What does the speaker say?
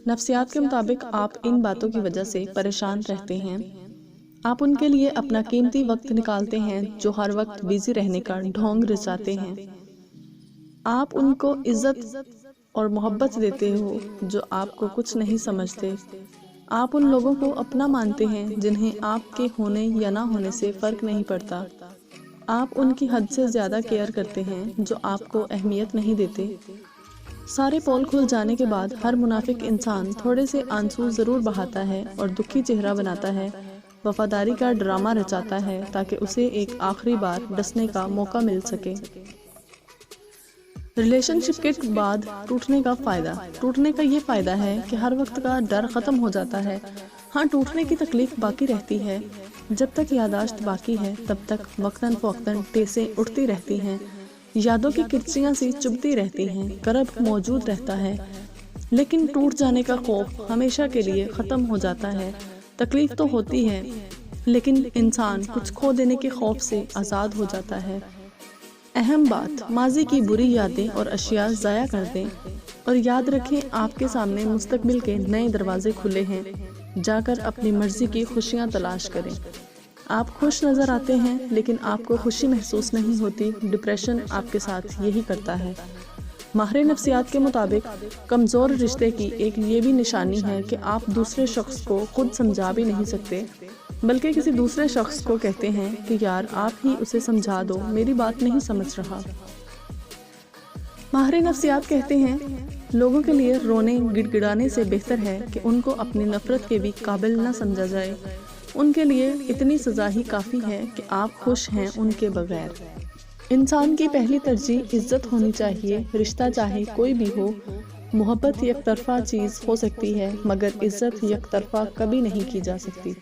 نفسیات کے مطابق آپ ان باتوں کی وجہ سے پریشان رہتے ہیں۔ آپ ان کے لیے اپنا قیمتی وقت نکالتے ہیں جو ہر وقت بیزی رہنے کا ڈھونگ رچاتے ہیں۔ آپ ان کو عزت اور محبت دیتے ہو جو آپ کو کچھ نہیں سمجھتے۔ آپ ان لوگوں کو اپنا مانتے ہیں جنہیں آپ کے ہونے یا نہ ہونے سے فرق نہیں پڑتا۔ آپ ان کی حد سے زیادہ کیئر کرتے ہیں جو آپ کو اہمیت نہیں دیتے۔ سارے پول کھل جانے کے بعد ہر منافق انسان تھوڑے سے آنسو ضرور بہاتا ہے اور دکھی چہرہ بناتا ہے، وفاداری کا ڈرامہ رچاتا ہے تاکہ اسے ایک آخری بار ڈسنے کا موقع مل سکے۔ ریلیشن شپ کے بعد ٹوٹنے کا فائدہ۔ ٹوٹنے کا یہ فائدہ ہے کہ ہر وقت کا ڈر ختم ہو جاتا ہے۔ ہاں، ٹوٹنے کی تکلیف باقی رہتی ہے۔ جب تک یاداشت باقی ہے تب تک وقتاً فوقتاً ٹیسیں اٹھتی رہتی ہیں، یادوں کی کرچیاں سی چبھتی رہتی ہیں، کرب موجود رہتا ہے، لیکن ٹوٹ جانے کا خوف ہمیشہ کے لیے ختم ہو جاتا ہے۔ تکلیف تو ہوتی ہے لیکن انسان کچھ کھو دینے کے خوف سے آزاد ہو جاتا ہے۔ اہم بات، ماضی کی بری یادیں اور اشیاء ضائع کر دیں اور یاد رکھیں آپ کے سامنے مستقبل کے نئے دروازے کھلے ہیں۔ جا کر اپنی مرضی کی خوشیاں تلاش کریں۔ آپ خوش نظر آتے ہیں لیکن آپ کو خوشی محسوس نہیں ہوتی۔ ڈپریشن آپ کے ساتھ یہی کرتا ہے۔ ماہر نفسیات کے مطابق کمزور رشتے کی ایک یہ بھی نشانی ہے کہ آپ دوسرے شخص کو خود سمجھا بھی نہیں سکتے بلکہ کسی دوسرے شخص کو کہتے ہیں کہ یار آپ ہی اسے سمجھا دو، میری بات نہیں سمجھ رہا۔ ماہر نفسیات کہتے ہیں لوگوں کے لیے رونے گڑ گڑانے سے بہتر ہے کہ ان کو اپنی نفرت کے بھی قابل نہ سمجھا جائے۔ ان کے لیے اتنی سزا ہی کافی ہے کہ آپ خوش ہیں ان کے بغیر۔ انسان کی پہلی ترجیح عزت ہونی چاہیے۔ رشتہ چاہے کوئی بھی ہو، محبت یک طرفہ چیز ہو سکتی ہے مگر عزت یک طرفہ کبھی نہیں کی جا سکتی۔